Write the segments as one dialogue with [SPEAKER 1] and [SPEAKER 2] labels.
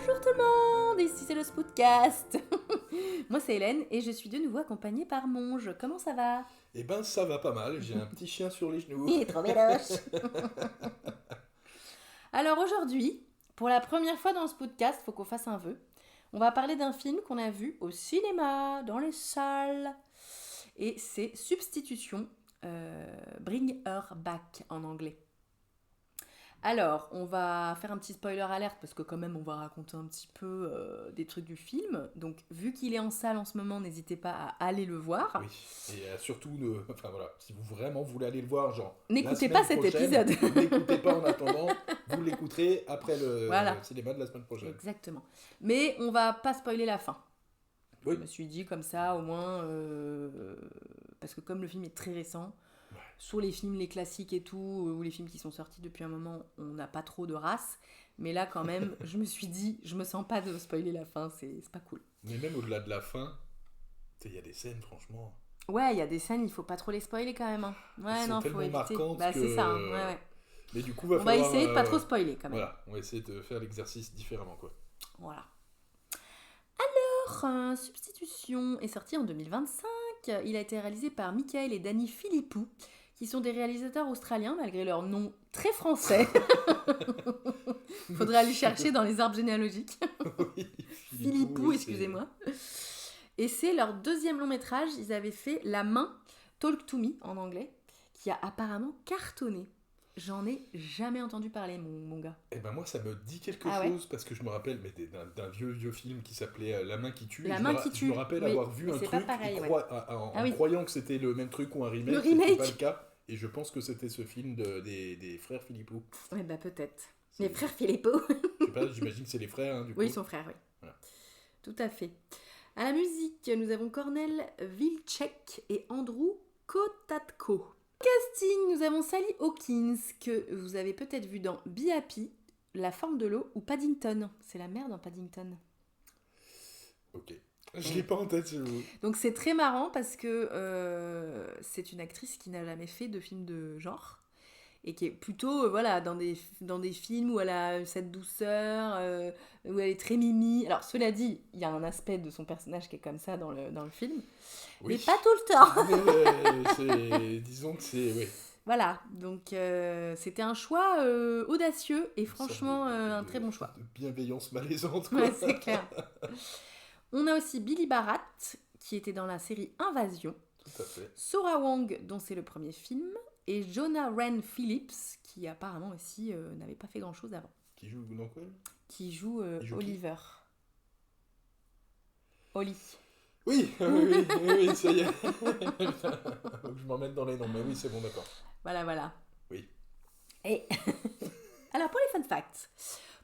[SPEAKER 1] Bonjour tout le monde, ici c'est le Spoutcast. Moi c'est Hélène et je suis de nouveau accompagnée par Monge. Comment ça va?
[SPEAKER 2] Eh ben ça va pas mal, j'ai un petit chien sur les genoux.
[SPEAKER 1] Il est trop méloche. Alors aujourd'hui, pour la première fois dans ce podcast, faut qu'on fasse un vœu. On va parler d'un film qu'on a vu au cinéma, dans les salles. Et c'est Substitution, Bring Her Back en anglais. Alors, on va faire un petit spoiler alerte parce que quand même on va raconter un petit peu des trucs du film. Donc vu qu'il est en salle en ce moment, n'hésitez pas à aller le voir.
[SPEAKER 2] Oui, et surtout, enfin voilà, si vous vraiment voulez aller le voir, genre la
[SPEAKER 1] N'écoutez pas
[SPEAKER 2] semaine
[SPEAKER 1] cet
[SPEAKER 2] prochaine,
[SPEAKER 1] épisode.
[SPEAKER 2] n'écoutez pas en attendant, vous l'écouterez après
[SPEAKER 1] Voilà,
[SPEAKER 2] le cinéma de la semaine prochaine.
[SPEAKER 1] exactement. Mais on va pas spoiler la fin. Je
[SPEAKER 2] Oui,
[SPEAKER 1] me suis dit comme ça au moins, parce que comme le film est très récent, sur les films, les classiques et tout, ou les films qui sont sortis depuis un moment, on n'a pas trop de race. Mais là quand même, je me suis dit, je me sens pas de spoiler la fin, c'est pas cool.
[SPEAKER 2] mais même au-delà de la fin, il y a des scènes, franchement,
[SPEAKER 1] Ouais, il y a des scènes, il faut pas trop les spoiler quand même. Hein.
[SPEAKER 2] elles
[SPEAKER 1] Ouais,
[SPEAKER 2] sont
[SPEAKER 1] non, faut
[SPEAKER 2] tellement
[SPEAKER 1] éviter.
[SPEAKER 2] marquantes
[SPEAKER 1] Bah,
[SPEAKER 2] que...
[SPEAKER 1] c'est ça, hein. Ouais, ouais.
[SPEAKER 2] Mais du coup, va
[SPEAKER 1] On va
[SPEAKER 2] falloir...
[SPEAKER 1] essayer de pas trop spoiler quand même.
[SPEAKER 2] Voilà, on va essayer de faire l'exercice différemment, quoi.
[SPEAKER 1] Voilà. Alors, Substitution est sorti en 2025. Il a été réalisé par Michael et Danny Philippou, qui sont des réalisateurs australiens, malgré leur nom très français. Faudrait aller chercher dans les arbres généalogiques.
[SPEAKER 2] Oui,
[SPEAKER 1] Philippou,
[SPEAKER 2] oui,
[SPEAKER 1] excusez-moi. Et c'est leur deuxième long métrage. Ils avaient fait La Main, Talk to Me en anglais, qui a apparemment cartonné. J'en ai jamais entendu parler, mon gars.
[SPEAKER 2] Eh ben moi ça me dit quelque
[SPEAKER 1] Ah ouais.
[SPEAKER 2] chose parce que je me rappelle d'un vieux film qui s'appelait La main qui tue.
[SPEAKER 1] La
[SPEAKER 2] Et
[SPEAKER 1] main
[SPEAKER 2] je
[SPEAKER 1] qui
[SPEAKER 2] me
[SPEAKER 1] tue.
[SPEAKER 2] rappelle
[SPEAKER 1] Oui,
[SPEAKER 2] avoir vu
[SPEAKER 1] mais
[SPEAKER 2] un
[SPEAKER 1] c'est
[SPEAKER 2] truc
[SPEAKER 1] pas pareil,
[SPEAKER 2] et
[SPEAKER 1] ouais.
[SPEAKER 2] en
[SPEAKER 1] Ah oui.
[SPEAKER 2] croyant que c'était le même truc ou un remake.
[SPEAKER 1] Le
[SPEAKER 2] C'était
[SPEAKER 1] remake.
[SPEAKER 2] pas le cas. Et je pense que c'était ce film des frères Philippou.
[SPEAKER 1] Ouais, bah peut-être.
[SPEAKER 2] C'est-
[SPEAKER 1] Les frères Philippot.
[SPEAKER 2] Je sais pas, j'imagine que c'est les frères hein, du coup.
[SPEAKER 1] Oui, ils sont frères, oui.
[SPEAKER 2] Voilà.
[SPEAKER 1] Tout à fait. À la musique, nous avons Cornel Wilczek et Andrew Kotatko. Casting, nous avons Sally Hawkins, que vous avez peut-être vu dans Be Happy, La forme de l'eau ou Paddington. C'est la mère dans Paddington.
[SPEAKER 2] Ok. Je l'ai pas en tête, j'avoue.
[SPEAKER 1] Donc c'est très marrant parce que c'est une actrice qui n'a jamais fait de film de genre et qui est plutôt voilà dans des films où elle a cette douceur, où elle est très mimi. Alors cela dit, il y a un aspect de son personnage qui est comme ça dans le film, mais
[SPEAKER 2] Oui.
[SPEAKER 1] pas tout le temps.
[SPEAKER 2] Disons que c'est... Oui.
[SPEAKER 1] Voilà, donc c'était un choix audacieux et franchement un très bon choix.
[SPEAKER 2] De bienveillance malaisante quoi.
[SPEAKER 1] Ouais, c'est clair. On a aussi Billy Barat qui était dans la série Invasion.
[SPEAKER 2] Tout à fait.
[SPEAKER 1] Sora Wong, dont c'est le premier film, et Jonah Wren Phillips, qui apparemment aussi n'avait pas fait grand-chose avant,
[SPEAKER 2] Qui joue dans quoi
[SPEAKER 1] qui joue
[SPEAKER 2] Il joue qui
[SPEAKER 1] Oliver. Oli.
[SPEAKER 2] Oui, oui, ça y est. Faut que je m'en mette dans les noms, mais oui, c'est bon, d'accord.
[SPEAKER 1] Voilà, voilà.
[SPEAKER 2] Oui.
[SPEAKER 1] Et alors pour les fun facts,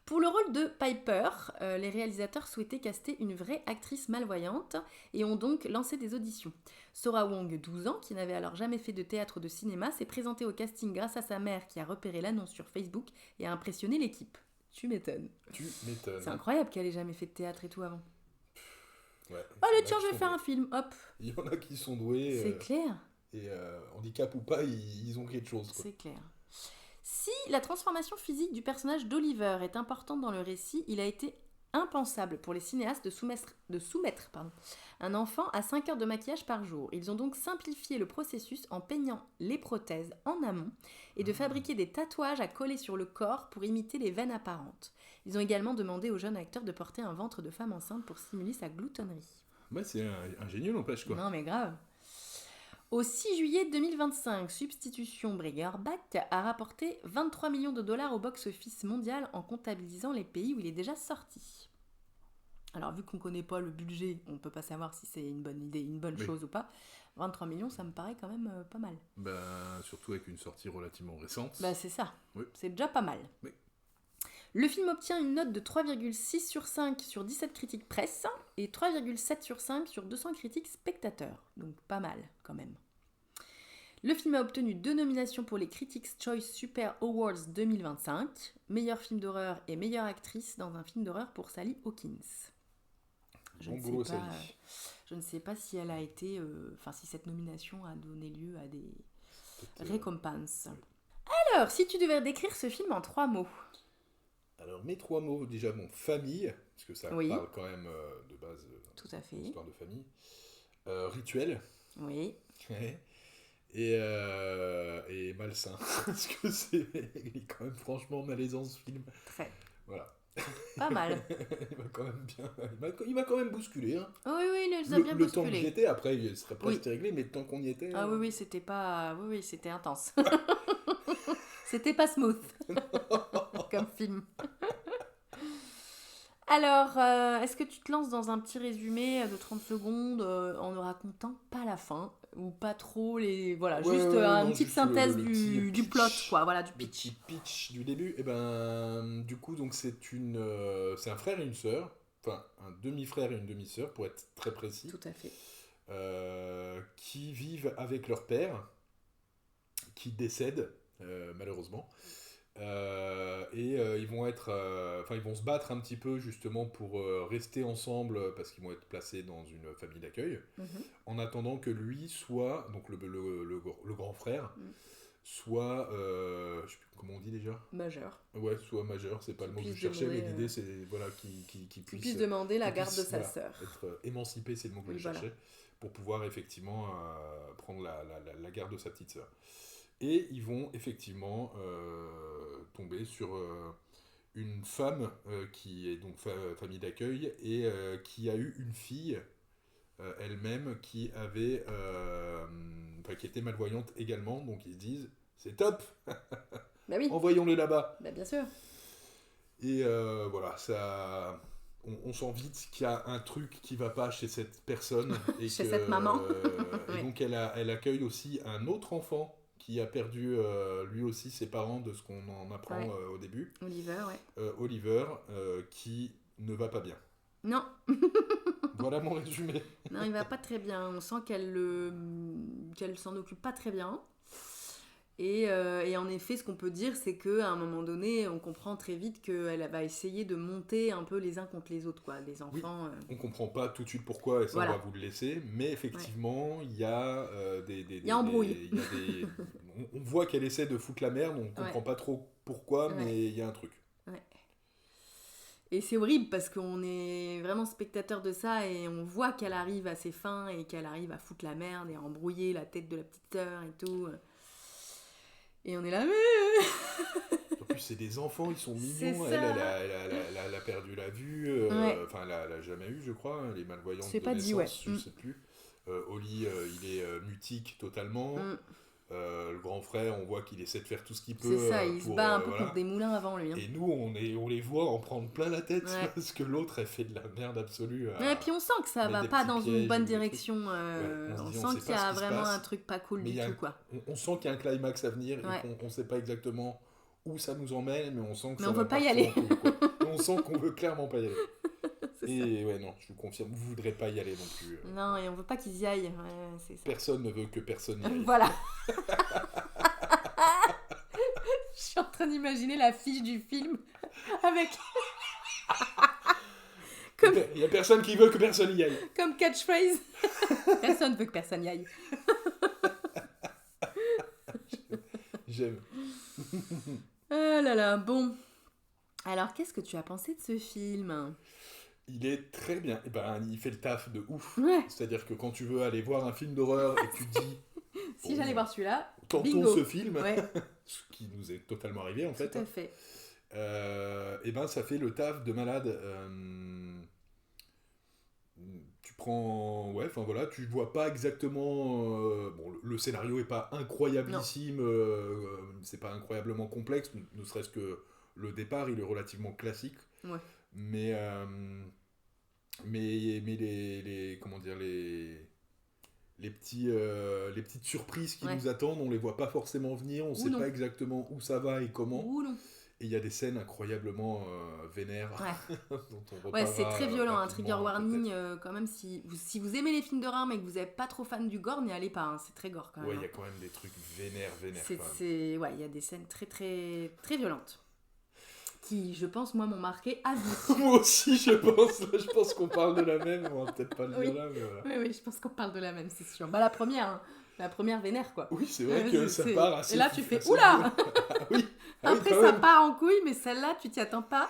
[SPEAKER 1] pour le rôle de Piper, les réalisateurs souhaitaient caster une vraie actrice malvoyante et ont donc lancé des auditions. Sora Wong, 12 ans, qui n'avait alors jamais fait de théâtre ou de cinéma, s'est présentée au casting grâce à sa mère qui a repéré l'annonce sur Facebook et a impressionné l'équipe. Tu m'étonnes.
[SPEAKER 2] Tu m'étonnes.
[SPEAKER 1] C'est incroyable qu'elle ait jamais fait de théâtre et tout avant.
[SPEAKER 2] Ouais.
[SPEAKER 1] Allez, tiens, je vais faire un film, hop.
[SPEAKER 2] Il y en a qui sont doués.
[SPEAKER 1] C'est clair,
[SPEAKER 2] Et handicap ou pas, ils ont quelque chose. Quoi.
[SPEAKER 1] c'est clair. Si la transformation physique du personnage d'Oliver est importante dans le récit, il a été impensable pour les cinéastes de soumettre un enfant à 5 heures de maquillage par jour. Ils ont donc simplifié le processus en peignant les prothèses en amont et de fabriquer des tatouages à coller sur le corps pour imiter les veines apparentes. Ils ont également demandé au jeune acteur de porter un ventre de femme enceinte pour simuler sa gloutonnerie.
[SPEAKER 2] Ouais, c'est un génie, n'empêche quoi.
[SPEAKER 1] Non mais grave. Au 6 juillet 2025, Substitution Bring Her Back a rapporté 23 millions de dollars au box-office mondial en comptabilisant les pays où il est déjà sorti. Alors vu qu'on ne connaît pas le budget, on ne peut pas savoir si c'est une bonne idée, une bonne
[SPEAKER 2] Oui.
[SPEAKER 1] chose ou pas. 23 millions, ça me paraît quand même pas mal.
[SPEAKER 2] Ben, surtout avec une sortie relativement récente.
[SPEAKER 1] Bah c'est ça,
[SPEAKER 2] Oui.
[SPEAKER 1] c'est déjà pas mal.
[SPEAKER 2] Oui.
[SPEAKER 1] Le film obtient une note de 3,6 sur 5 sur 17 critiques presse et 3,7 sur 5 sur 200 critiques spectateurs. Donc pas mal quand même. Le film a obtenu 2 nominations pour les Critics' Choice Super Awards 2025, meilleur film d'horreur et meilleure actrice dans un film d'horreur pour Sally Hawkins.
[SPEAKER 2] Bon boulot, Sally.
[SPEAKER 1] Je ne sais pas si elle a été, si cette nomination a donné lieu à des
[SPEAKER 2] Peut-être,
[SPEAKER 1] récompenses. Alors, si tu devais décrire ce film en 3 mots.
[SPEAKER 2] Alors, mes 3 mots, déjà, bon, famille, parce que ça
[SPEAKER 1] Oui.
[SPEAKER 2] parle quand même de base
[SPEAKER 1] Tout à fait.
[SPEAKER 2] d'histoire de famille. Rituel.
[SPEAKER 1] Oui.
[SPEAKER 2] Ouais. Et malsain. Parce que il est quand même franchement malaisant ce film.
[SPEAKER 1] Très.
[SPEAKER 2] Voilà.
[SPEAKER 1] Pas mal.
[SPEAKER 2] Il m'a quand même bien. Il m'a quand même bousculé. Hein.
[SPEAKER 1] Oui, oui, il les a bien
[SPEAKER 2] Le temps que j'y
[SPEAKER 1] bousculés.
[SPEAKER 2] étais, après, il serait presque
[SPEAKER 1] Oui.
[SPEAKER 2] réglé, mais tant qu'on y était.
[SPEAKER 1] Ah oui, oui, c'était pas... Oui, oui, c'était intense. C'était pas smooth comme film. Alors, est-ce que tu te lances dans un petit résumé de 30 secondes en ne racontant pas la fin ou pas trop les... Voilà,
[SPEAKER 2] Ouais,
[SPEAKER 1] juste
[SPEAKER 2] ouais,
[SPEAKER 1] une
[SPEAKER 2] non,
[SPEAKER 1] petite
[SPEAKER 2] juste
[SPEAKER 1] synthèse
[SPEAKER 2] le petit
[SPEAKER 1] du plot,
[SPEAKER 2] pitch.
[SPEAKER 1] quoi. Voilà, du
[SPEAKER 2] Le
[SPEAKER 1] pitch.
[SPEAKER 2] petit pitch du début, et ben, du coup, donc c'est c'est un frère et une sœur, enfin un demi-frère et une demi-sœur, pour être très précis,
[SPEAKER 1] Tout à fait.
[SPEAKER 2] qui vivent avec leur père, qui décède malheureusement, ils vont ils vont se battre un petit peu justement pour rester ensemble parce qu'ils vont être placés dans une famille d'accueil,
[SPEAKER 1] Mhm.
[SPEAKER 2] en attendant que lui soit, donc le grand frère,
[SPEAKER 1] Mm.
[SPEAKER 2] soit, je sais plus comment on dit déjà,
[SPEAKER 1] Majeur.
[SPEAKER 2] ouais, soit majeur, c'est pas le mot que je
[SPEAKER 1] puisse
[SPEAKER 2] cherchais, mais
[SPEAKER 1] demander,
[SPEAKER 2] l'idée c'est voilà, qu'il
[SPEAKER 1] Qui
[SPEAKER 2] puisse,
[SPEAKER 1] puisse demander la
[SPEAKER 2] qu'il
[SPEAKER 1] garde de
[SPEAKER 2] puisse,
[SPEAKER 1] sa
[SPEAKER 2] voilà,
[SPEAKER 1] sœur.
[SPEAKER 2] être émancipé, c'est le mot que
[SPEAKER 1] Oui,
[SPEAKER 2] je
[SPEAKER 1] voilà.
[SPEAKER 2] cherchais, pour pouvoir effectivement prendre la garde de sa petite sœur. Et ils vont effectivement tomber sur une femme qui est donc famille d'accueil et qui a eu une fille elle-même qui avait qui était malvoyante également, donc ils se disent c'est top,
[SPEAKER 1] Bah oui,
[SPEAKER 2] envoyons-le là-bas.
[SPEAKER 1] bah bien sûr.
[SPEAKER 2] Et voilà, ça on sent vite qu'il y a un truc qui va pas chez cette personne et
[SPEAKER 1] Chez
[SPEAKER 2] que
[SPEAKER 1] cette maman.
[SPEAKER 2] et
[SPEAKER 1] Oui.
[SPEAKER 2] donc elle accueille aussi un autre enfant qui a perdu lui aussi ses parents, de ce qu'on en apprend
[SPEAKER 1] Ouais.
[SPEAKER 2] au début.
[SPEAKER 1] Oliver, ouais.
[SPEAKER 2] Oliver, qui ne va pas bien.
[SPEAKER 1] Non,
[SPEAKER 2] Voilà mon résumé.
[SPEAKER 1] non, il va pas très bien. On sent qu'elle s'en occupe pas très bien. Et en effet, ce qu'on peut dire, c'est qu'à un moment donné, on comprend très vite qu'elle va essayer de monter un peu les uns contre les autres, quoi. Les enfants.
[SPEAKER 2] On comprend pas tout de suite pourquoi, et ça
[SPEAKER 1] Voilà.
[SPEAKER 2] on va vous le laisser, mais effectivement, il y a
[SPEAKER 1] Il y a embrouille.
[SPEAKER 2] on voit qu'elle essaie de foutre la merde, on comprend
[SPEAKER 1] Ouais.
[SPEAKER 2] pas trop pourquoi,
[SPEAKER 1] Ouais.
[SPEAKER 2] mais il y a un truc.
[SPEAKER 1] Ouais. Et c'est horrible parce qu'on est vraiment spectateur de ça et on voit qu'elle arrive à ses fins et qu'elle arrive à foutre la merde et à embrouiller la tête de la petite sœur et tout. Et on est là,
[SPEAKER 2] En plus, c'est des enfants, ils sont
[SPEAKER 1] C'est
[SPEAKER 2] mignons.
[SPEAKER 1] ça.
[SPEAKER 2] Elle a perdu la vue.
[SPEAKER 1] Ouais.
[SPEAKER 2] Enfin, elle a jamais eu, je crois. Elle est malvoyante
[SPEAKER 1] C'est
[SPEAKER 2] de
[SPEAKER 1] pas dit, ouais.
[SPEAKER 2] naissance, je sais plus. Oli, il est mutique totalement.
[SPEAKER 1] Mm.
[SPEAKER 2] Le grand frère, on voit qu'il essaie de faire tout ce qu'il peut.
[SPEAKER 1] C'est ça, il se
[SPEAKER 2] pour,
[SPEAKER 1] bat un peu
[SPEAKER 2] voilà.
[SPEAKER 1] contre des moulins avant lui. Hein.
[SPEAKER 2] Et nous, on les voit en prendre plein la tête
[SPEAKER 1] Ouais.
[SPEAKER 2] parce que l'autre, elle fait de la merde absolue.
[SPEAKER 1] Et puis on sent que ça
[SPEAKER 2] mettre
[SPEAKER 1] va
[SPEAKER 2] des
[SPEAKER 1] pas
[SPEAKER 2] petits
[SPEAKER 1] dans
[SPEAKER 2] pièges
[SPEAKER 1] une bonne
[SPEAKER 2] ou des
[SPEAKER 1] direction.
[SPEAKER 2] on se
[SPEAKER 1] On
[SPEAKER 2] dit,
[SPEAKER 1] sent
[SPEAKER 2] on sait
[SPEAKER 1] qu'il y
[SPEAKER 2] pas
[SPEAKER 1] a
[SPEAKER 2] ce qui se
[SPEAKER 1] vraiment
[SPEAKER 2] passe.
[SPEAKER 1] un truc pas cool
[SPEAKER 2] Mais
[SPEAKER 1] du
[SPEAKER 2] il y a
[SPEAKER 1] tout,
[SPEAKER 2] un-
[SPEAKER 1] quoi.
[SPEAKER 2] on sent qu'il y a un climax à venir
[SPEAKER 1] Ouais.
[SPEAKER 2] et qu'on sait pas exactement où ça nous emmène, mais on sent que
[SPEAKER 1] Mais
[SPEAKER 2] ça
[SPEAKER 1] on
[SPEAKER 2] va
[SPEAKER 1] veut pas y
[SPEAKER 2] partir
[SPEAKER 1] aller.
[SPEAKER 2] en couille, quoi. Et on sent qu'on veut clairement pas y aller.
[SPEAKER 1] C'est
[SPEAKER 2] Et ouais, non, je vous confirme, vous voudrez pas y aller non plus.
[SPEAKER 1] ça. Non, et on veut pas qu'ils y aillent. Ouais, c'est ça.
[SPEAKER 2] Personne ne veut que personne y aille.
[SPEAKER 1] Voilà. Je suis en train d'imaginer l'affiche du film avec
[SPEAKER 2] Il y a personne qui veut que personne y aille.
[SPEAKER 1] comme catchphrase. Personne veut que personne y aille.
[SPEAKER 2] J'aime.
[SPEAKER 1] Oh là là, bon. Alors, qu'est-ce que tu as pensé de ce film?
[SPEAKER 2] Il est très bien. Et ben, il fait le taf de ouf.
[SPEAKER 1] Ouais.
[SPEAKER 2] C'est-à-dire que quand tu veux aller voir un film d'horreur et que tu te dis,
[SPEAKER 1] Si j'allais voir celui-là,
[SPEAKER 2] tentons
[SPEAKER 1] bingo.
[SPEAKER 2] ce film,
[SPEAKER 1] Ouais,
[SPEAKER 2] ce qui nous est totalement arrivé en fait.
[SPEAKER 1] tout à fait.
[SPEAKER 2] Et ben ça fait le taf de malade. Tu prends, ouais, enfin voilà, tu vois pas exactement. Bon, le scénario est pas incroyablissime, c'est pas incroyablement complexe, ne serait-ce que le départ, il est relativement classique.
[SPEAKER 1] Ouais.
[SPEAKER 2] Mais les comment dire les petites surprises qui
[SPEAKER 1] Ouais.
[SPEAKER 2] nous attendent, on les voit pas forcément venir, on sait
[SPEAKER 1] non.
[SPEAKER 2] pas exactement où ça va et comment.
[SPEAKER 1] Ouh non.
[SPEAKER 2] Et il y a des scènes incroyablement vénères
[SPEAKER 1] Ouais.
[SPEAKER 2] dont on
[SPEAKER 1] Ouais, c'est
[SPEAKER 2] reparlera,
[SPEAKER 1] très violent, un
[SPEAKER 2] rapidement,
[SPEAKER 1] trigger warning.
[SPEAKER 2] peut-être.
[SPEAKER 1] Quand même, si vous aimez les films d'horreur mais que vous n'êtes pas trop fan du gore, n'y allez pas. Hein, c'est très gore quand même.
[SPEAKER 2] Ouais, il y
[SPEAKER 1] hein.
[SPEAKER 2] a quand même des trucs vénères quand même.
[SPEAKER 1] Ouais, il y a des scènes très très très violentes qui, je pense, moi, m'ont marqué à vie.
[SPEAKER 2] Moi aussi, je pense qu'on parle de la même, on va peut-être pas le dire
[SPEAKER 1] Oui.
[SPEAKER 2] là, mais voilà.
[SPEAKER 1] Oui, oui, je pense qu'on parle de la même, c'est sûr. Bah la première vénère quoi.
[SPEAKER 2] Oui, c'est vrai
[SPEAKER 1] Ouais,
[SPEAKER 2] que ça part assez.
[SPEAKER 1] Et là, tu fais
[SPEAKER 2] assez
[SPEAKER 1] oula.
[SPEAKER 2] violent. Ah oui, Ah oui,
[SPEAKER 1] Après,
[SPEAKER 2] quand
[SPEAKER 1] ça
[SPEAKER 2] même.
[SPEAKER 1] part en couille, mais celle-là, tu t'y attends pas.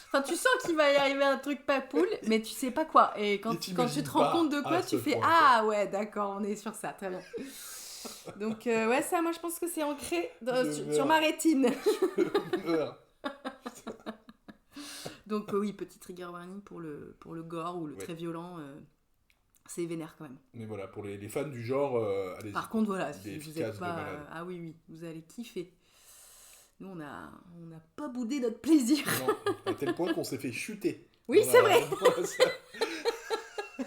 [SPEAKER 1] Enfin, tu sens qu'il va y arriver un truc pas cool, mais tu sais pas quoi. Et
[SPEAKER 2] Et
[SPEAKER 1] quand tu
[SPEAKER 2] t'imagines
[SPEAKER 1] te rends compte
[SPEAKER 2] pas
[SPEAKER 1] de
[SPEAKER 2] à
[SPEAKER 1] quoi,
[SPEAKER 2] ce
[SPEAKER 1] tu fais
[SPEAKER 2] point, quoi.
[SPEAKER 1] ah ouais, d'accord, on est sur ça, très bien. Donc, ouais, ça, moi, je pense que c'est ancré
[SPEAKER 2] Je
[SPEAKER 1] sur ma
[SPEAKER 2] meurs.
[SPEAKER 1] rétine.
[SPEAKER 2] Je meurs.
[SPEAKER 1] Donc, oui, petit trigger warning pour le gore ou le
[SPEAKER 2] Ouais.
[SPEAKER 1] très violent. C'est vénère quand même.
[SPEAKER 2] Mais voilà, pour les fans du genre, allez-y.
[SPEAKER 1] Par
[SPEAKER 2] Quoi.
[SPEAKER 1] contre, voilà,
[SPEAKER 2] Il est
[SPEAKER 1] si vous êtes
[SPEAKER 2] efficace de
[SPEAKER 1] pas.
[SPEAKER 2] malade.
[SPEAKER 1] Ah oui, oui, vous allez kiffer. Nous, on a pas boudé notre plaisir.
[SPEAKER 2] Non, à tel point qu'on s'est fait chuter.
[SPEAKER 1] Oui, c'est vrai.
[SPEAKER 2] Dans la salle.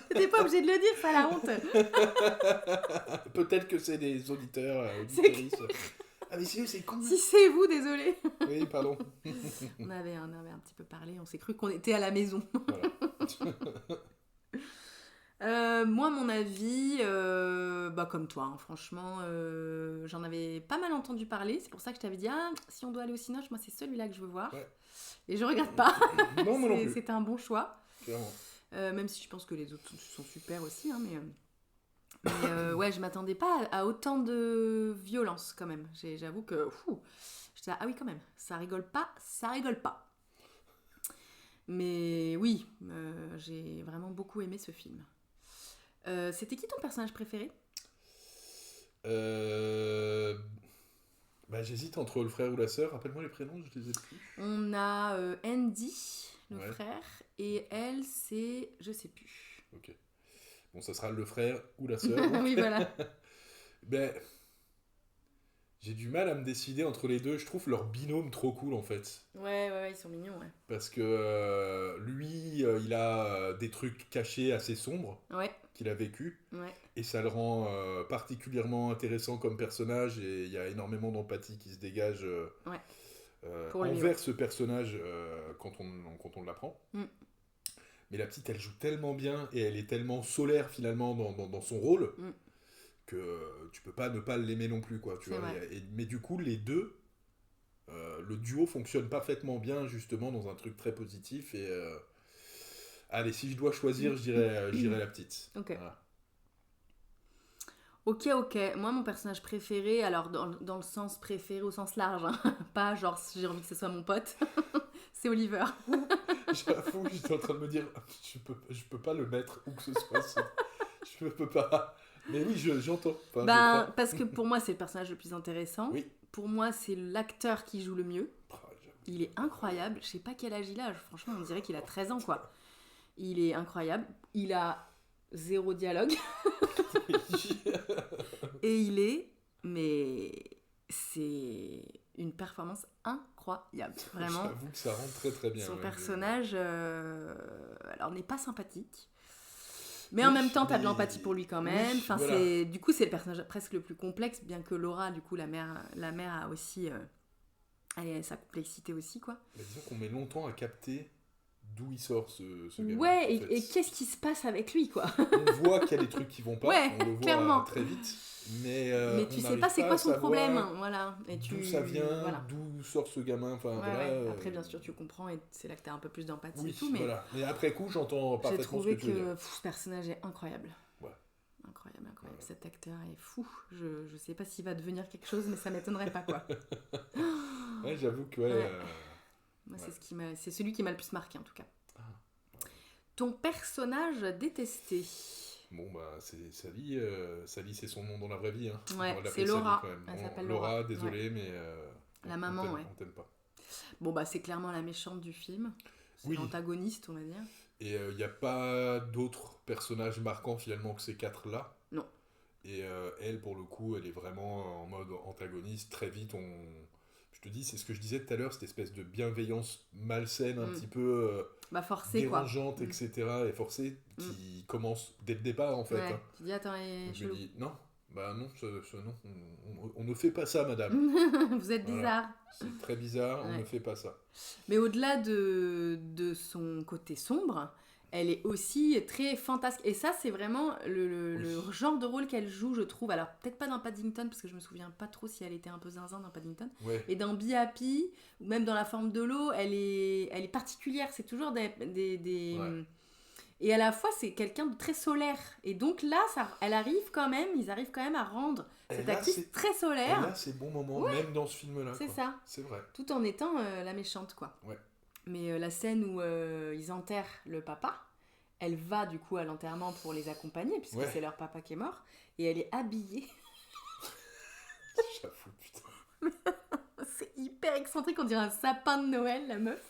[SPEAKER 1] T'es pas obligé de le dire, ça, la honte.
[SPEAKER 2] Peut-être que c'est des auditeurs,
[SPEAKER 1] C'est
[SPEAKER 2] auditrices. Ah mais c'est con.
[SPEAKER 1] Si c'est vous, désolé.
[SPEAKER 2] Oui, pardon.
[SPEAKER 1] On avait un petit peu parlé, on s'est cru qu'on était à la maison.
[SPEAKER 2] Voilà.
[SPEAKER 1] Moi, mon avis, comme toi, hein, franchement, j'en avais pas mal entendu parler. C'est pour ça que je t'avais dit, ah, si on doit aller au Cinoche, moi, c'est celui-là que je veux voir.
[SPEAKER 2] Ouais.
[SPEAKER 1] Et je regrette pas.
[SPEAKER 2] Non, moi non plus.
[SPEAKER 1] C'était un bon choix.
[SPEAKER 2] Clairement.
[SPEAKER 1] Même si je pense que les autres sont super aussi. Hein, mais ouais, je m'attendais pas à autant de violence quand même. J'avoue que, j'étais là, ah oui, quand même, ça rigole pas, ça rigole pas. Mais oui, j'ai vraiment beaucoup aimé ce film. C'était qui ton personnage préféré ?
[SPEAKER 2] J'hésite entre le frère ou la sœur. Rappelle-moi les prénoms, je les ai plus.
[SPEAKER 1] On a Andy, le
[SPEAKER 2] Ouais.
[SPEAKER 1] frère, et elle, c'est... Je sais plus.
[SPEAKER 2] Ok. Bon, ça sera le frère ou la sœur. donc.
[SPEAKER 1] Oui, voilà.
[SPEAKER 2] Ben, j'ai du mal à me décider entre les deux. Je trouve leur binôme trop cool en fait.
[SPEAKER 1] Ouais, ils sont mignons, ouais.
[SPEAKER 2] Parce que lui, il a des trucs cachés assez sombres
[SPEAKER 1] Ouais,
[SPEAKER 2] qu'il a vécu.
[SPEAKER 1] ouais.
[SPEAKER 2] Et ça le rend particulièrement intéressant comme personnage. Et il y a énormément d'empathie qui se dégage
[SPEAKER 1] Ouais. Pour lui,
[SPEAKER 2] envers
[SPEAKER 1] ouais.
[SPEAKER 2] ce personnage quand on l'apprend.
[SPEAKER 1] Mm.
[SPEAKER 2] Mais la petite, elle joue tellement bien et elle est tellement solaire finalement dans son rôle
[SPEAKER 1] Mm.
[SPEAKER 2] que tu peux pas ne pas l'aimer non plus. Quoi, tu
[SPEAKER 1] C'est
[SPEAKER 2] vois.
[SPEAKER 1] vrai.
[SPEAKER 2] Mais du coup, les deux, le duo fonctionne parfaitement bien justement dans un truc très positif. Et allez, si je dois choisir, je dirais la petite.
[SPEAKER 1] Ok.
[SPEAKER 2] Voilà.
[SPEAKER 1] Ok. Moi, mon personnage préféré, alors dans le sens préféré au sens large, hein, pas genre si j'ai envie que ce soit mon pote, c'est Oliver.
[SPEAKER 2] J'avoue, j'étais en train de me dire, je peux pas le mettre où que ce soit. Je peux pas. Mais oui, j'entends. Enfin, je crois.
[SPEAKER 1] Parce que pour moi, c'est le personnage le plus intéressant.
[SPEAKER 2] Oui.
[SPEAKER 1] Pour moi, c'est l'acteur qui joue le mieux.
[SPEAKER 2] Ah, j'avoue.
[SPEAKER 1] Il est incroyable. Je sais pas quel âge il a. Franchement, on dirait qu'il a 13 ans, quoi. Il est incroyable. Il a 0 dialogue. Et il est... Mais c'est une performance incroyable. Vraiment.
[SPEAKER 2] J'avoue que ça rend très très bien.
[SPEAKER 1] Son
[SPEAKER 2] ouais.
[SPEAKER 1] personnage, alors, n'est pas sympathique. Mais en
[SPEAKER 2] Oui,
[SPEAKER 1] même temps, t'as de
[SPEAKER 2] mais-
[SPEAKER 1] l'empathie pour lui quand même.
[SPEAKER 2] Oui,
[SPEAKER 1] Enfin,
[SPEAKER 2] voilà.
[SPEAKER 1] du coup, c'est le personnage presque le plus complexe, bien que Laura, du coup, la mère a aussi elle a sa complexité aussi, quoi.
[SPEAKER 2] Mais disons qu'on met longtemps à capter d'où il sort ce gamin.
[SPEAKER 1] Ouais,
[SPEAKER 2] en fait.
[SPEAKER 1] et qu'est-ce qui se passe avec lui, quoi.
[SPEAKER 2] On voit qu'il y a des trucs qui vont pas,
[SPEAKER 1] Ouais,
[SPEAKER 2] on le voit
[SPEAKER 1] clairement.
[SPEAKER 2] très vite, mais
[SPEAKER 1] Mais tu
[SPEAKER 2] on
[SPEAKER 1] sais
[SPEAKER 2] n'arrive
[SPEAKER 1] pas c'est
[SPEAKER 2] à
[SPEAKER 1] quoi son
[SPEAKER 2] savoir
[SPEAKER 1] problème, voilà. Et
[SPEAKER 2] d'où ça vient,
[SPEAKER 1] voilà.
[SPEAKER 2] d'où sort ce gamin, enfin
[SPEAKER 1] Ouais,
[SPEAKER 2] voilà.
[SPEAKER 1] ouais. Après, bien sûr, tu comprends et c'est là que t'as un peu plus d'empathie
[SPEAKER 2] Oui,
[SPEAKER 1] et tout, mais
[SPEAKER 2] voilà. Mais après coup, j'entends
[SPEAKER 1] j'ai
[SPEAKER 2] parfaitement ce
[SPEAKER 1] trouvé
[SPEAKER 2] que tu veux dire.
[SPEAKER 1] que ce personnage est incroyable.
[SPEAKER 2] Ouais.
[SPEAKER 1] Incroyable.
[SPEAKER 2] Ouais.
[SPEAKER 1] Cet acteur est fou. Je sais pas s'il va devenir quelque chose, mais ça m'étonnerait pas, quoi.
[SPEAKER 2] Ouais, j'avoue que ouais.
[SPEAKER 1] Ouais. Moi,
[SPEAKER 2] Ouais.
[SPEAKER 1] c'est celui qui m'a le plus marqué, en tout cas.
[SPEAKER 2] Ah.
[SPEAKER 1] Ton personnage détesté.
[SPEAKER 2] Bon bah c'est Sally, Sally c'est son nom dans la vraie vie. Hein.
[SPEAKER 1] Ouais,
[SPEAKER 2] On va l'appeler
[SPEAKER 1] c'est Laura.
[SPEAKER 2] Sally, quand même.
[SPEAKER 1] Elle
[SPEAKER 2] Bon,
[SPEAKER 1] s'appelle
[SPEAKER 2] Laura,
[SPEAKER 1] Laura.
[SPEAKER 2] désolé, mais
[SPEAKER 1] La maman,
[SPEAKER 2] t'aime,
[SPEAKER 1] ouais.
[SPEAKER 2] on t'aime pas.
[SPEAKER 1] Bon, bah, c'est clairement la méchante du film. C'est
[SPEAKER 2] Oui.
[SPEAKER 1] l'antagoniste, on va dire.
[SPEAKER 2] Et il n'y a pas d'autres personnages marquants finalement que ces quatre-là.
[SPEAKER 1] Non.
[SPEAKER 2] Et elle, pour le coup, elle est vraiment en mode antagoniste. Très vite, je te dis, c'est ce que je disais tout à l'heure, cette espèce de bienveillance malsaine, un petit peu
[SPEAKER 1] Bah, forcé, quoi.
[SPEAKER 2] dérangeante, etc. Et forcée, qui commence dès le départ, en fait.
[SPEAKER 1] Ouais.
[SPEAKER 2] Hein.
[SPEAKER 1] Tu dis, attends, elle est
[SPEAKER 2] Je me
[SPEAKER 1] chelou.
[SPEAKER 2] dis, non, bah non, non on ne fait pas ça, madame.
[SPEAKER 1] Vous êtes
[SPEAKER 2] Voilà.
[SPEAKER 1] bizarre.
[SPEAKER 2] C'est très bizarre, on
[SPEAKER 1] Ouais.
[SPEAKER 2] ne fait pas ça.
[SPEAKER 1] Mais au-delà de son côté sombre, elle est aussi très fantasque. Et ça, c'est vraiment le genre de rôle qu'elle joue, je trouve. Alors, peut-être pas dans Paddington, parce que je me souviens pas trop si elle était un peu zinzin dans Paddington.
[SPEAKER 2] Ouais.
[SPEAKER 1] Et dans Be Happy, ou même dans La forme de l'eau, elle est particulière. C'est toujours des,
[SPEAKER 2] Ouais.
[SPEAKER 1] Et à la fois, c'est quelqu'un de très solaire. Et donc là, ils arrivent quand même à rendre cette actrice très
[SPEAKER 2] Et
[SPEAKER 1] solaire.
[SPEAKER 2] là, c'est bon moment, même dans ce film-là.
[SPEAKER 1] C'est
[SPEAKER 2] quoi.
[SPEAKER 1] ça.
[SPEAKER 2] C'est vrai.
[SPEAKER 1] Tout en étant la méchante, quoi.
[SPEAKER 2] Ouais.
[SPEAKER 1] Mais la scène où ils enterrent le papa, elle va du coup à l'enterrement pour les accompagner, puisque c'est leur papa qui est mort. Et elle est habillée.
[SPEAKER 2] J'avoue, putain.
[SPEAKER 1] C'est hyper excentrique, on dirait un sapin de Noël, la meuf.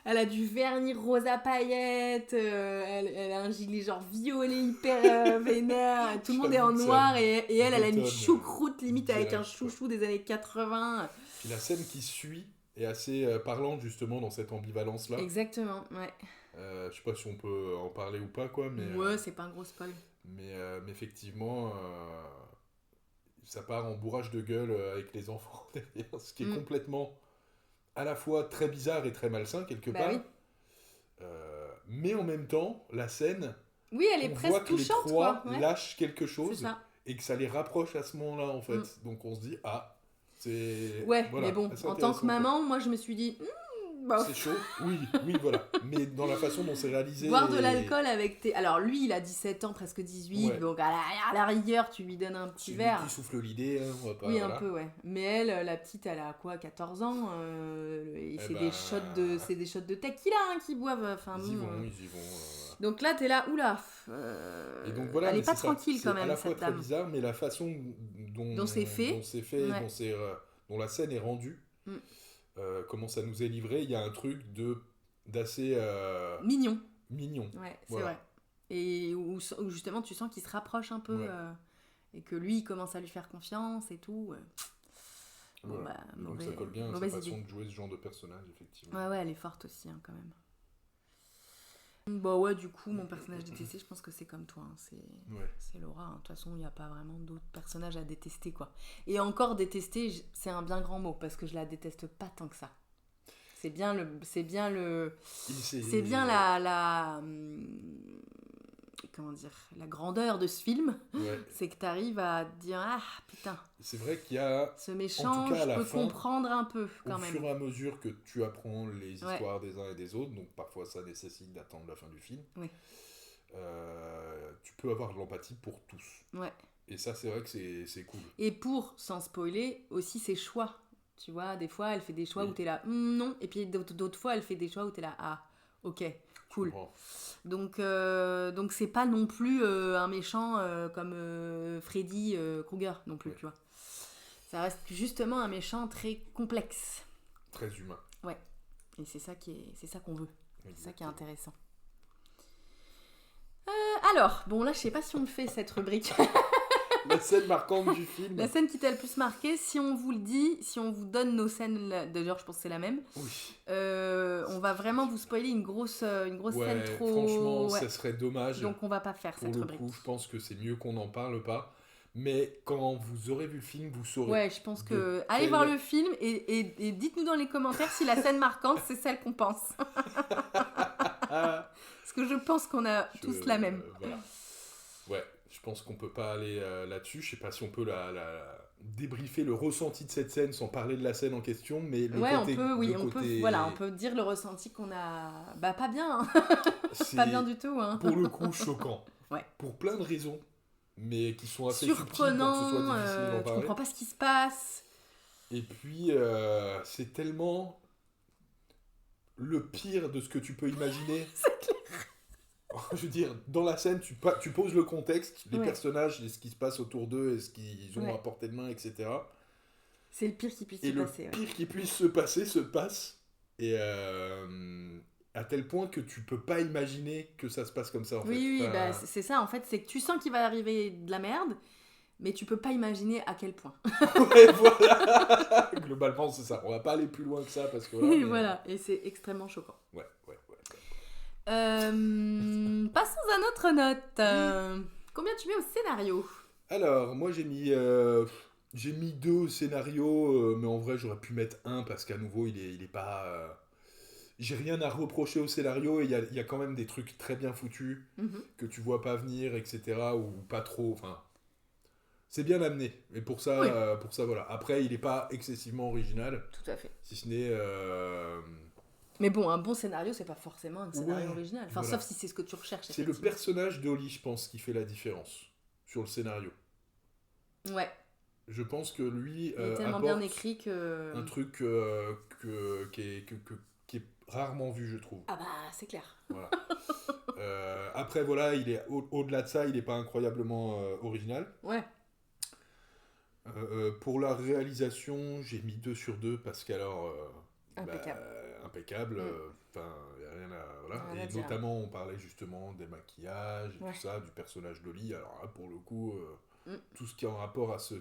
[SPEAKER 1] Elle a du vernis rose à paillettes, elle a un gilet genre violet hyper vénère, tout le monde est en noir et elle a une choucroute limite avec un chouchou des années 80.
[SPEAKER 2] Puis la scène qui suit est assez parlante justement dans cette ambivalence-là.
[SPEAKER 1] Exactement, ouais.
[SPEAKER 2] Je sais pas si on peut en parler ou pas, quoi, mais...
[SPEAKER 1] Ouais, c'est pas un gros spoil.
[SPEAKER 2] Mais effectivement, ça part en bourrage de gueule avec les enfants derrière, ce qui est complètement... à la fois très bizarre et très malsain quelque part. Oui. Mais en même temps, la scène,
[SPEAKER 1] oui, elle est presque touchante,
[SPEAKER 2] les trois lâchent quelque chose et que ça les rapproche à ce moment-là en fait. Donc on se dit c'est
[SPEAKER 1] ouais, voilà, mais bon, en tant que maman, moi je me suis dit
[SPEAKER 2] c'est chaud. Oui, voilà. Mais dans la façon dont c'est réalisé.
[SPEAKER 1] Boire de l'alcool avec tes. Alors lui, il a 17 ans, presque 18, donc à la rigueur, tu lui donnes un petit verre.
[SPEAKER 2] Tu souffles l'idée, on va pas.
[SPEAKER 1] Oui, un peu, ouais. Mais elle, la petite, elle a quoi, 14 ans et c'est des shots de tequila qui boivent. Enfin,
[SPEAKER 2] ils y vont.
[SPEAKER 1] Donc là, t'es là, oula.
[SPEAKER 2] Et donc voilà,
[SPEAKER 1] elle est pas tranquille quand même.
[SPEAKER 2] C'est à la fois très bizarre, mais la façon dont
[SPEAKER 1] c'est fait,
[SPEAKER 2] dont la scène est rendue. Comment ça nous est livré, il y a un truc d'assez
[SPEAKER 1] mignon.
[SPEAKER 2] Ouais,
[SPEAKER 1] c'est vrai. Et où justement tu sens qu'il se rapproche un peu et que lui il commence à lui faire confiance et tout.
[SPEAKER 2] Donc ça colle bien à sa façon de jouer ce genre de personnage, effectivement.
[SPEAKER 1] Ouais, elle est forte aussi quand même. Bah ouais, du coup, mon personnage détesté, je pense que c'est comme toi. Hein. C'est Laura. De toute façon, il n'y a pas vraiment d'autres personnages à détester, quoi. Et encore, détester, c'est un bien grand mot, parce que je la déteste pas tant que ça. C'est bien la comment dire, la grandeur de ce film, c'est que tu arrives à dire ah putain.
[SPEAKER 2] C'est vrai qu'il y a
[SPEAKER 1] ce méchant, je peux comprendre un peu quand même.
[SPEAKER 2] Au fur et à mesure que tu apprends les histoires des uns et des autres, donc parfois ça nécessite d'attendre la fin du film. Tu peux avoir de l'empathie pour tous. Et ça, c'est vrai que c'est cool.
[SPEAKER 1] Et pour, sans spoiler, aussi ses choix. Tu vois, des fois, elle fait des choix où t'es là, non. Et puis d'autres fois, elle fait des choix où t'es là, ah, ok, cool. Donc c'est pas non plus un méchant comme Freddy Krueger non plus, tu vois. Ça reste justement un méchant très complexe.
[SPEAKER 2] Très humain.
[SPEAKER 1] Ouais. Et c'est ça qu'on veut. C'est ça qui est intéressant. Alors, bon là, je sais pas si on fait cette rubrique.
[SPEAKER 2] La scène marquante du film.
[SPEAKER 1] La scène qui t'a le plus marqué, si on vous le dit, si on vous donne nos scènes, d'ailleurs je pense que c'est la même, on va vraiment vous spoiler une grosse scène trop...
[SPEAKER 2] Franchement, ça serait dommage.
[SPEAKER 1] Donc on va pas faire cette rubrique.
[SPEAKER 2] Pour le coup, je pense que c'est mieux qu'on n'en parle pas. Mais quand vous aurez vu le film, vous saurez...
[SPEAKER 1] Ouais, je pense que... Allez voir le film et dites-nous dans les commentaires si la scène marquante, c'est celle qu'on pense. Parce que je pense qu'on a tous la même.
[SPEAKER 2] Voilà. Ouais. Je pense qu'on peut pas aller là-dessus. Je sais pas si on peut débriefer le ressenti de cette scène sans parler de la scène en question, mais
[SPEAKER 1] on peut dire le ressenti qu'on a. Bah pas bien, hein. Pas bien du tout. Hein.
[SPEAKER 2] Pour le coup, choquant. Pour plein de raisons, mais qui sont assez
[SPEAKER 1] surprenant.
[SPEAKER 2] Subtiles pour que ce soit difficile d'en parler.
[SPEAKER 1] Tu comprends pas ce qui se passe.
[SPEAKER 2] Et puis c'est tellement le pire de ce que tu peux imaginer.
[SPEAKER 1] C'est clair.
[SPEAKER 2] Je veux dire, dans la scène, tu poses le contexte, les personnages, et ce qui se passe autour d'eux, et ce qu'ils ont à portée de main, etc.
[SPEAKER 1] C'est le pire qui puisse se passer.
[SPEAKER 2] Et le pire qui puisse se passer se passe. Et à tel point que tu peux pas imaginer que ça se passe comme ça, en fait.
[SPEAKER 1] Oui, bah, c'est ça, en fait. C'est que tu sens qu'il va arriver de la merde, mais tu peux pas imaginer à quel point.
[SPEAKER 2] Ouais, voilà. Globalement, c'est ça. On va pas aller plus loin que ça, parce que...
[SPEAKER 1] Voilà, et c'est extrêmement choquant.
[SPEAKER 2] Ouais.
[SPEAKER 1] Passons à notre note. Combien tu mets au scénario ?
[SPEAKER 2] Alors, moi j'ai mis 2 au scénario, mais en vrai j'aurais pu mettre 1 parce qu'à nouveau il est pas... J'ai rien à reprocher au scénario et il y a quand même des trucs très bien foutus que tu vois pas venir, etc. ou pas trop, enfin... C'est bien amené, et pour ça voilà. Après il est pas excessivement original.
[SPEAKER 1] Tout à fait.
[SPEAKER 2] Si ce n'est...
[SPEAKER 1] Mais bon, un bon scénario, c'est pas forcément un scénario
[SPEAKER 2] Ouais,
[SPEAKER 1] original. Enfin,
[SPEAKER 2] voilà.
[SPEAKER 1] sauf si c'est ce que tu recherches,
[SPEAKER 2] C'est le
[SPEAKER 1] effectivement.
[SPEAKER 2] personnage d'Oli, je pense, qui fait la différence sur le scénario.
[SPEAKER 1] Ouais,
[SPEAKER 2] Je pense que lui
[SPEAKER 1] il est tellement bien
[SPEAKER 2] apporte
[SPEAKER 1] écrit que...
[SPEAKER 2] un truc qui est rarement vu, je trouve.
[SPEAKER 1] Ah bah, c'est clair.
[SPEAKER 2] Voilà. Après, voilà, il est au-delà de ça, il n'est pas incroyablement original.
[SPEAKER 1] Ouais,
[SPEAKER 2] Pour la réalisation, j'ai mis 2 sur 2 parce qu'alors,
[SPEAKER 1] impeccable.
[SPEAKER 2] impeccable.
[SPEAKER 1] Mm.
[SPEAKER 2] Enfin, y a rien à. Voilà.
[SPEAKER 1] Rien à
[SPEAKER 2] Et
[SPEAKER 1] dire.
[SPEAKER 2] notamment, on parlait justement des maquillages et
[SPEAKER 1] Ouais.
[SPEAKER 2] tout ça, du personnage d'Oli. Alors là, pour le coup,
[SPEAKER 1] Mm.
[SPEAKER 2] tout ce qui est en rapport à ce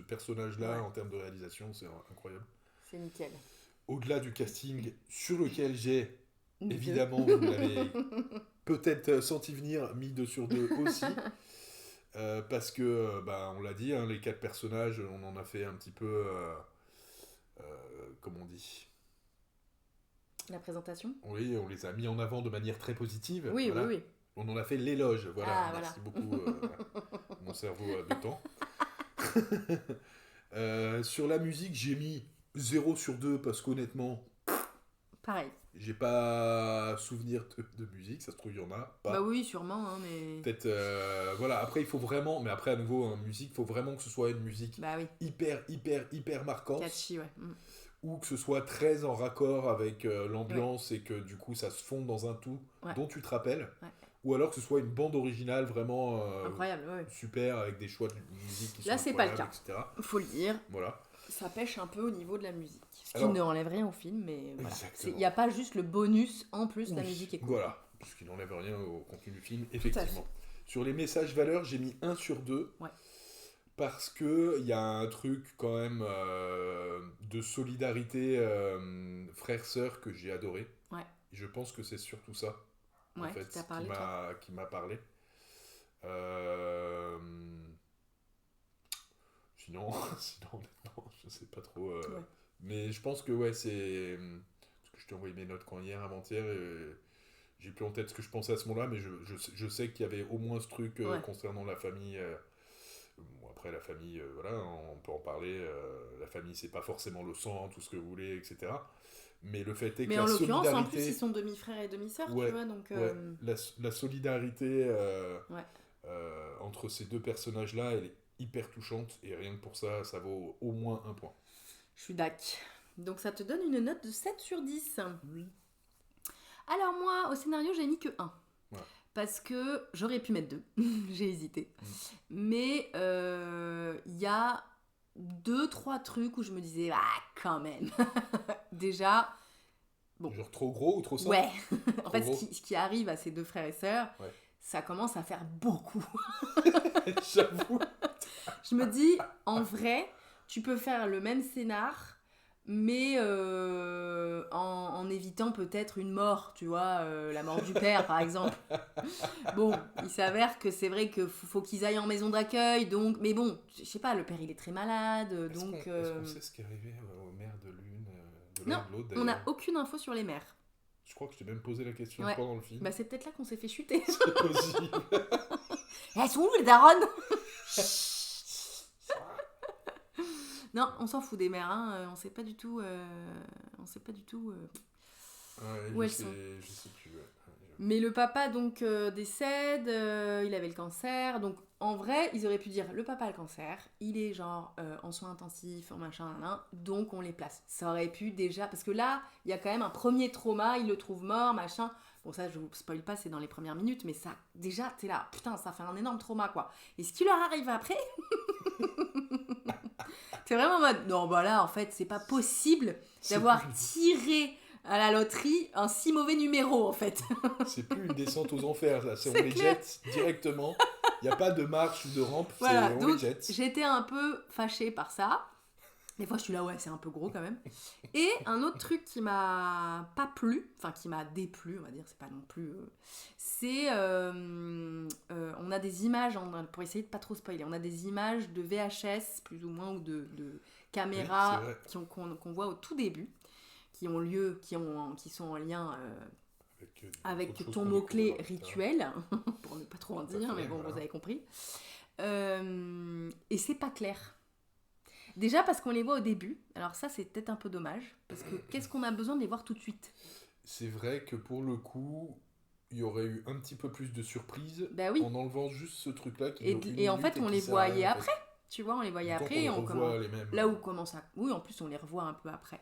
[SPEAKER 2] personnage-là
[SPEAKER 1] Ouais,
[SPEAKER 2] en termes de réalisation, c'est incroyable.
[SPEAKER 1] c'est nickel.
[SPEAKER 2] Au-delà du casting, sur lequel j'ai,
[SPEAKER 1] Deux.
[SPEAKER 2] évidemment, vous l'avez peut-être senti venir, mis 2 sur 2 aussi. Parce que, on l'a dit, hein, les 4 personnages, on en a fait un petit peu, comment on dit,
[SPEAKER 1] La présentation?
[SPEAKER 2] oui, on les a mis en avant de manière très positive,
[SPEAKER 1] Oui,
[SPEAKER 2] voilà.
[SPEAKER 1] oui, oui.
[SPEAKER 2] On en a fait l'éloge, voilà,
[SPEAKER 1] Ah,
[SPEAKER 2] merci
[SPEAKER 1] voilà.
[SPEAKER 2] beaucoup, mon cerveau a de temps. Sur la musique, j'ai mis 0 sur 2 parce qu'honnêtement,
[SPEAKER 1] Pareil.
[SPEAKER 2] j'ai pas souvenir de musique, ça se trouve, il y en a
[SPEAKER 1] Bah
[SPEAKER 2] pas.
[SPEAKER 1] oui, sûrement, hein, mais...
[SPEAKER 2] Peut-être, voilà, après il faut vraiment, mais après à nouveau, en musique, il faut vraiment que ce soit une musique
[SPEAKER 1] Bah oui,
[SPEAKER 2] hyper marquante,
[SPEAKER 1] catchy, ouais. Mm.
[SPEAKER 2] ou que ce soit très en raccord avec l'ambiance et que du coup ça se fonde dans un tout
[SPEAKER 1] Ouais.
[SPEAKER 2] dont tu te rappelles,
[SPEAKER 1] Ouais.
[SPEAKER 2] ou alors que ce soit une bande originale vraiment
[SPEAKER 1] Incroyable, ouais.
[SPEAKER 2] super avec des choix de musique qui
[SPEAKER 1] Là,
[SPEAKER 2] sont
[SPEAKER 1] c'est pas le
[SPEAKER 2] incroyables,
[SPEAKER 1] cas.
[SPEAKER 2] etc.
[SPEAKER 1] Faut le dire.
[SPEAKER 2] Voilà.
[SPEAKER 1] Ça pêche un peu au niveau de la musique. Ce qui
[SPEAKER 2] Alors-
[SPEAKER 1] ne enlève rien au film, mais voilà.
[SPEAKER 2] Exactement.
[SPEAKER 1] Il n'y a pas juste le bonus, en plus, la
[SPEAKER 2] Oui,
[SPEAKER 1] musique est cool.
[SPEAKER 2] voilà, ce qui n'enlève rien au contenu du film,
[SPEAKER 1] à
[SPEAKER 2] effectivement. Sur les messages valeurs, j'ai mis 1 sur 2.
[SPEAKER 1] Ouais.
[SPEAKER 2] Parce que il y a un truc quand même de solidarité frère-sœur que j'ai adoré.
[SPEAKER 1] Ouais.
[SPEAKER 2] Et je pense que c'est surtout ça, en
[SPEAKER 1] Ouais,
[SPEAKER 2] fait,
[SPEAKER 1] qui t'a parlé, toi.
[SPEAKER 2] qui m'a parlé. Euh, Sinon, honnêtement, je sais pas trop.
[SPEAKER 1] Ouais.
[SPEAKER 2] Mais je pense que ouais, c'est. Parce que je t'ai envoyé mes notes quand hier, avant-hier, et j'ai plus en tête ce que je pensais à ce moment-là, mais je sais qu'il y avait au moins ce truc
[SPEAKER 1] Ouais.
[SPEAKER 2] concernant la famille. Bon, après, la famille, voilà, on peut en parler. La famille, c'est pas forcément le sang, tout ce que vous voulez, etc. Mais le fait est que
[SPEAKER 1] Mais
[SPEAKER 2] la
[SPEAKER 1] en l'occurrence, en plus,
[SPEAKER 2] solidarité.
[SPEAKER 1] ils sont demi-frères et demi-sœurs,
[SPEAKER 2] Ouais,
[SPEAKER 1] tu vois, donc...
[SPEAKER 2] ouais, la solidarité
[SPEAKER 1] Ouais.
[SPEAKER 2] entre ces deux personnages-là, elle est hyper touchante, et rien que pour ça, ça vaut au moins 1 point.
[SPEAKER 1] Je suis d'ac. Donc ça te donne une note de 7 sur 10.
[SPEAKER 2] Oui.
[SPEAKER 1] Alors moi, au scénario, j'ai mis que 1.
[SPEAKER 2] Ouais.
[SPEAKER 1] Parce que j'aurais pu mettre 2. J'ai hésité. Mais il y a 2-3 trucs où je me disais, ah, quand même. Déjà, bon.
[SPEAKER 2] Genre trop gros ou trop simple?
[SPEAKER 1] Ouais. En
[SPEAKER 2] Trop
[SPEAKER 1] fait,
[SPEAKER 2] gros.
[SPEAKER 1] ce qui arrive à ces deux frères et sœurs,
[SPEAKER 2] Ouais.
[SPEAKER 1] ça commence à faire beaucoup.
[SPEAKER 2] J'avoue.
[SPEAKER 1] Je me dis, en vrai, tu peux faire le même scénar, mais en évitant peut-être une mort, tu vois, la mort du père, par exemple. Bon, il s'avère que c'est vrai qu'il faut qu'ils aillent en maison d'accueil, donc... Mais bon, je sais pas, le père, il est très malade, donc...
[SPEAKER 2] Est-ce qu'on sait ce qui est arrivé aux mères de l'une, de
[SPEAKER 1] Non,
[SPEAKER 2] l'un de l'autre,
[SPEAKER 1] on n'a
[SPEAKER 2] d'ailleurs?
[SPEAKER 1] aucune info sur les mères.
[SPEAKER 2] Je crois que je t'ai même posé la question
[SPEAKER 1] Ouais.
[SPEAKER 2] pendant le film.
[SPEAKER 1] Bah, c'est peut-être là qu'on s'est fait chuter.
[SPEAKER 2] C'est possible.
[SPEAKER 1] Elles sont où, les daronnes? Non, on s'en fout des mères, hein. On sait pas du tout... On sait pas du tout...
[SPEAKER 2] Ouais,
[SPEAKER 1] Où elles
[SPEAKER 2] je
[SPEAKER 1] sont.
[SPEAKER 2] sais plus. Ouais.
[SPEAKER 1] Mais le papa donc décède, il avait le cancer, donc en vrai ils auraient pu dire le papa a le cancer, il est genre en soins intensifs, en machin, donc on les place. Ça aurait pu déjà, parce que là il y a quand même un premier trauma, il le trouve mort, machin. Bon ça je vous spoil pas, c'est dans les premières minutes, mais ça déjà t'es là, putain ça fait un énorme trauma quoi. Et ce qui leur arrive après, t'es vraiment en mode non bah là en fait c'est pas possible d'avoir tiré à la loterie un si mauvais numéro en fait.
[SPEAKER 2] C'est plus une descente aux enfers, là. On
[SPEAKER 1] C'est
[SPEAKER 2] les
[SPEAKER 1] clair.
[SPEAKER 2] jette directement. Il n'y a pas de marche ou de rampe,
[SPEAKER 1] Voilà,
[SPEAKER 2] on
[SPEAKER 1] donc
[SPEAKER 2] les jette.
[SPEAKER 1] j'étais un peu fâchée par ça. Des fois je suis là, ouais, c'est un peu gros quand même. Et un autre truc qui m'a pas plu, enfin qui m'a déplu, on va dire, c'est pas non plus. C'est. On a des images, pour essayer de pas trop spoiler, on a des images de VHS, plus ou moins, ou de caméras
[SPEAKER 2] Oui, c'est vrai.
[SPEAKER 1] qu'on voit au tout début, qui ont lieu, qui sont en lien. Avec
[SPEAKER 2] d'autres choses
[SPEAKER 1] ton
[SPEAKER 2] qu'on
[SPEAKER 1] mot-clé
[SPEAKER 2] découvre, etc.
[SPEAKER 1] rituel, pour ne pas trop en
[SPEAKER 2] Tout à
[SPEAKER 1] dire,
[SPEAKER 2] fait,
[SPEAKER 1] mais bon,
[SPEAKER 2] voilà.
[SPEAKER 1] vous avez compris. Et c'est pas clair. Déjà parce qu'on les voit au début. Alors ça, c'est peut-être un peu dommage. Parce que qu'est-ce qu'on a besoin de les voir tout de suite?
[SPEAKER 2] C'est vrai que pour le coup, il y aurait eu un petit peu plus de surprise
[SPEAKER 1] Bah oui.
[SPEAKER 2] en enlevant juste ce truc-là qui
[SPEAKER 1] Et,
[SPEAKER 2] dure une
[SPEAKER 1] et en
[SPEAKER 2] minute
[SPEAKER 1] fait,
[SPEAKER 2] et
[SPEAKER 1] on
[SPEAKER 2] qui
[SPEAKER 1] les
[SPEAKER 2] sert à rien,
[SPEAKER 1] voyait
[SPEAKER 2] en fait.
[SPEAKER 1] après. Tu vois, on les voyait
[SPEAKER 2] D'autant qu'on
[SPEAKER 1] après.
[SPEAKER 2] les
[SPEAKER 1] Et on
[SPEAKER 2] revoit les mêmes.
[SPEAKER 1] là où commence à... Oui, en plus, on les revoit un peu après.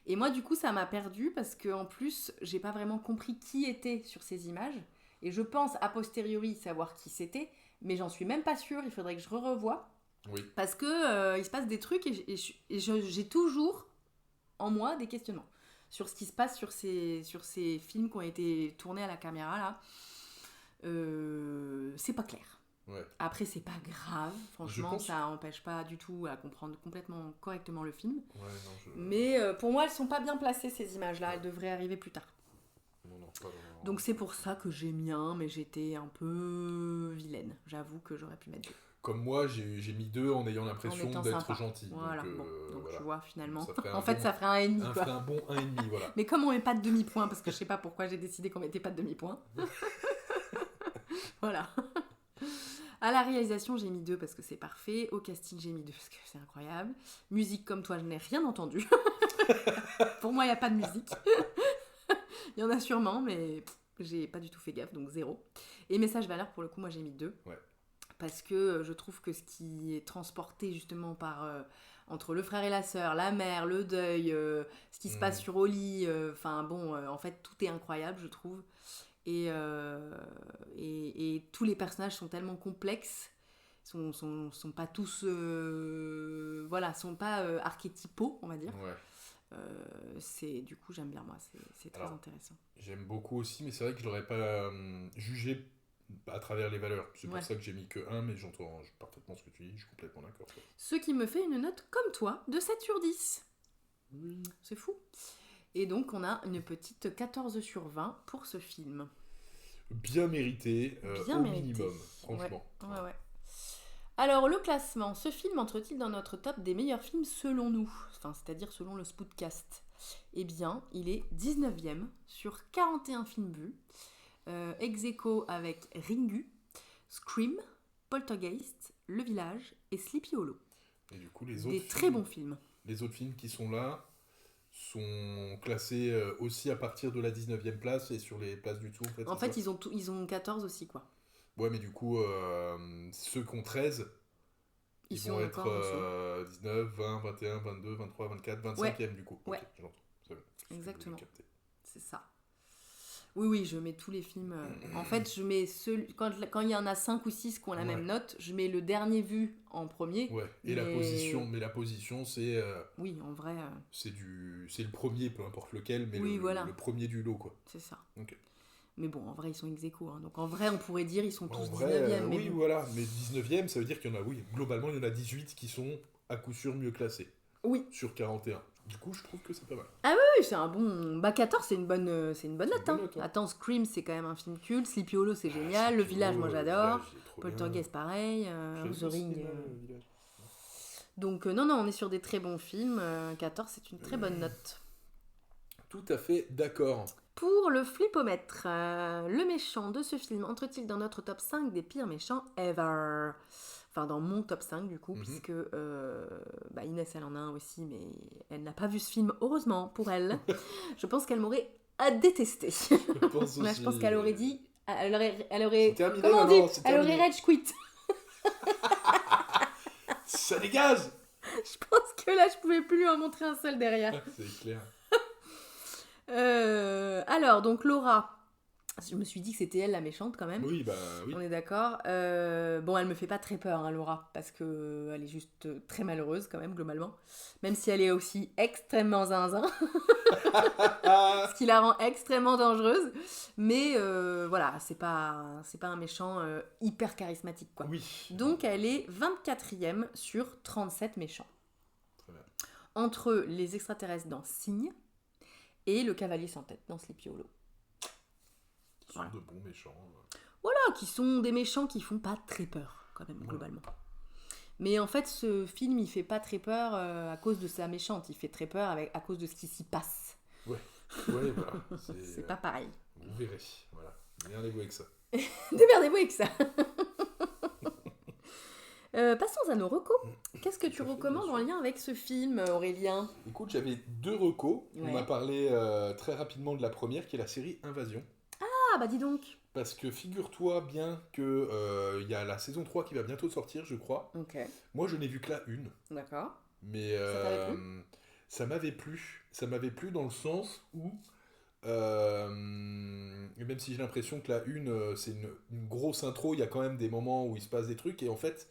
[SPEAKER 1] Et moi, du coup, ça m'a perdu parce que en plus, j'ai pas vraiment compris qui était sur ces images. Et je pense, a posteriori, savoir qui c'était. Mais j'en suis même pas sûre. Il faudrait que je revoie.
[SPEAKER 2] Oui.
[SPEAKER 1] Parce que il se passe des trucs et j'ai toujours en moi des questionnements sur ce qui se passe sur ces films qui ont été tournés à la caméra là. C'est pas clair.
[SPEAKER 2] Ouais.
[SPEAKER 1] Après, c'est pas grave, franchement, ça empêche pas du tout à comprendre complètement correctement le film.
[SPEAKER 2] Ouais, non,
[SPEAKER 1] Mais pour moi, elles sont pas bien placées ces images-là, elles devraient arriver plus tard.
[SPEAKER 2] Non, pas vraiment.
[SPEAKER 1] Donc c'est pour ça que j'ai mis un, mais j'étais un peu vilaine. J'avoue que j'aurais pu mettre 2.
[SPEAKER 2] Comme moi, j'ai mis 2 en ayant l'impression
[SPEAKER 1] étant
[SPEAKER 2] d'être
[SPEAKER 1] sympa.
[SPEAKER 2] gentil.
[SPEAKER 1] Voilà,
[SPEAKER 2] donc,
[SPEAKER 1] donc
[SPEAKER 2] voilà.
[SPEAKER 1] tu vois, finalement.
[SPEAKER 2] Ça ferait
[SPEAKER 1] En fait, ça ferait un et demi,
[SPEAKER 2] ça
[SPEAKER 1] quoi.
[SPEAKER 2] ferait un bon 1,5, voilà.
[SPEAKER 1] Mais comme on met pas de demi-point, parce que je sais pas pourquoi j'ai décidé qu'on mettait pas de demi-point. Voilà. À la réalisation, j'ai mis 2 parce que c'est parfait. Au casting, j'ai mis 2 parce que c'est incroyable. Musique, comme toi, je n'ai rien entendu. Pour moi, il n'y a pas de musique. Il y en a sûrement, mais j'ai pas du tout fait gaffe, donc 0. Et message valeur, pour le coup, moi j'ai mis 2.
[SPEAKER 2] Ouais.
[SPEAKER 1] Parce que je trouve que ce qui est transporté justement par entre le frère et la sœur, la mère, le deuil, ce qui se passe sur Oli, en fait tout est incroyable, je trouve. Et tous les personnages sont tellement complexes, sont pas tous sont pas archétypaux, on va dire.
[SPEAKER 2] Ouais.
[SPEAKER 1] Du coup j'aime bien, moi, c'est très intéressant.
[SPEAKER 2] J'aime beaucoup aussi, mais c'est vrai que je l'aurais pas jugé à travers les valeurs. C'est pour ça que j'ai mis que 1, mais j'entends parfaitement ce que tu dis, je suis complètement d'accord.
[SPEAKER 1] Ce qui me fait une note comme toi de 7 sur 10.
[SPEAKER 2] Oui.
[SPEAKER 1] C'est fou. Et donc on a une petite 14 sur 20 pour ce film.
[SPEAKER 2] Bien mérité, au minimum, franchement.
[SPEAKER 1] Ouais. Alors le classement, ce film entre-t-il dans notre top des meilleurs films selon nous, c'est-à-dire selon le Spoutcast? Eh bien, il est 19e sur 41 films vus, ex aequo avec Ringu, Scream, Poltergeist, Le Village et Sleepy Hollow.
[SPEAKER 2] Et du coup, les autres
[SPEAKER 1] des très bons films.
[SPEAKER 2] Les autres films qui sont là sont classés aussi à partir de la 19e place et sur les places du tout.
[SPEAKER 1] En fait, ils ont 14 aussi, quoi.
[SPEAKER 2] Ouais, mais du coup, ceux qui ont 13, ils vont être 19, 20, 21, 22, 23, 24, 25e du coup.
[SPEAKER 1] Ouais.
[SPEAKER 2] Okay, j'entends. C'est bon.
[SPEAKER 1] Exactement. C'est ça. Oui, je mets tous les films. En fait, je mais quand il y en a 5 ou 6 qui ont la même note, je mets le dernier vu en premier.
[SPEAKER 2] Ouais, et la position, c'est...
[SPEAKER 1] oui, en vrai...
[SPEAKER 2] C'est le premier, peu importe lequel, mais le premier du lot, quoi.
[SPEAKER 1] C'est ça.
[SPEAKER 2] Okay.
[SPEAKER 1] Mais bon, en vrai, ils sont ex aequo. Hein. Donc en vrai, on pourrait dire ils sont tous
[SPEAKER 2] 19e. Oui, voilà. Mais 19e, ça veut dire qu'il y en a, globalement, il y en a 18 qui sont à coup sûr mieux classés.
[SPEAKER 1] Oui.
[SPEAKER 2] Sur 41. Du coup, je trouve que c'est pas mal.
[SPEAKER 1] Ah oui, c'est un bon... 14, c'est une bonne note. Hein. Attends, Scream, c'est quand même un film culte. Sleepy Hollow, c'est génial. Le Village, moi, j'adore. Poltergeist, pareil. The Ring. Donc, non, on est sur des très bons films. 14, c'est une très bonne note.
[SPEAKER 2] Tout à fait d'accord.
[SPEAKER 1] Pour le flipomètre, le méchant de ce film entre-t-il dans notre top 5 des pires méchants ever? Enfin, dans mon top 5 du coup, puisque Inès elle en a un aussi, mais elle n'a pas vu ce film, heureusement pour elle. Je pense qu'elle m'aurait détesté. Je pense qu'elle aurait dit, elle aurait comment on dit, elle aurait rage quit.
[SPEAKER 2] Ça dégage.
[SPEAKER 1] Je pense que là je pouvais plus lui en montrer un seul derrière.
[SPEAKER 2] C'est clair.
[SPEAKER 1] Alors donc Laura, je me suis dit que c'était elle la méchante quand même.
[SPEAKER 2] Oui.
[SPEAKER 1] On est d'accord. Bon, elle me fait pas très peur, hein, Laura, parce que elle est juste très malheureuse quand même globalement. Même si elle est aussi extrêmement zinzin, ce qui la rend extrêmement dangereuse. Mais voilà, c'est pas un méchant hyper charismatique quoi.
[SPEAKER 2] Oui.
[SPEAKER 1] Donc elle est 24e sur 37 méchants.
[SPEAKER 2] Très bien.
[SPEAKER 1] Entre les extraterrestres dans Signe et le cavalier sans tête dans Sleepy Hollow.
[SPEAKER 2] Qui sont de bons méchants.
[SPEAKER 1] Voilà, qui sont des méchants qui font pas très peur, quand même, globalement. Mais en fait, ce film, il fait pas très peur à cause de sa méchante. Il fait très peur à cause de ce qui s'y passe.
[SPEAKER 2] Ouais, voilà.
[SPEAKER 1] C'est pas pareil.
[SPEAKER 2] Vous verrez, voilà. Démerdez-vous avec ça.
[SPEAKER 1] Démerdez-vous avec ça. Passons à nos recos. Qu'est-ce que tu recommandes en lien avec ce film, Aurélien ?
[SPEAKER 2] Écoute, j'avais 2 recos. On
[SPEAKER 1] Ouais.
[SPEAKER 2] a parlé très rapidement de la première, qui est la série Invasion.
[SPEAKER 1] Ah bah dis donc.
[SPEAKER 2] Parce que figure-toi bien que il y a la saison 3 qui va bientôt sortir, je crois.
[SPEAKER 1] Ok,
[SPEAKER 2] Moi, je n'ai vu que la 1.
[SPEAKER 1] d'accord.
[SPEAKER 2] Mais
[SPEAKER 1] Ça t'avait plu ?
[SPEAKER 2] ça m'avait plu. Ça m'avait plu dans le sens où, même si j'ai l'impression que la 1, c'est une grosse intro, il y a quand même des moments où il se passe des trucs. Et en fait,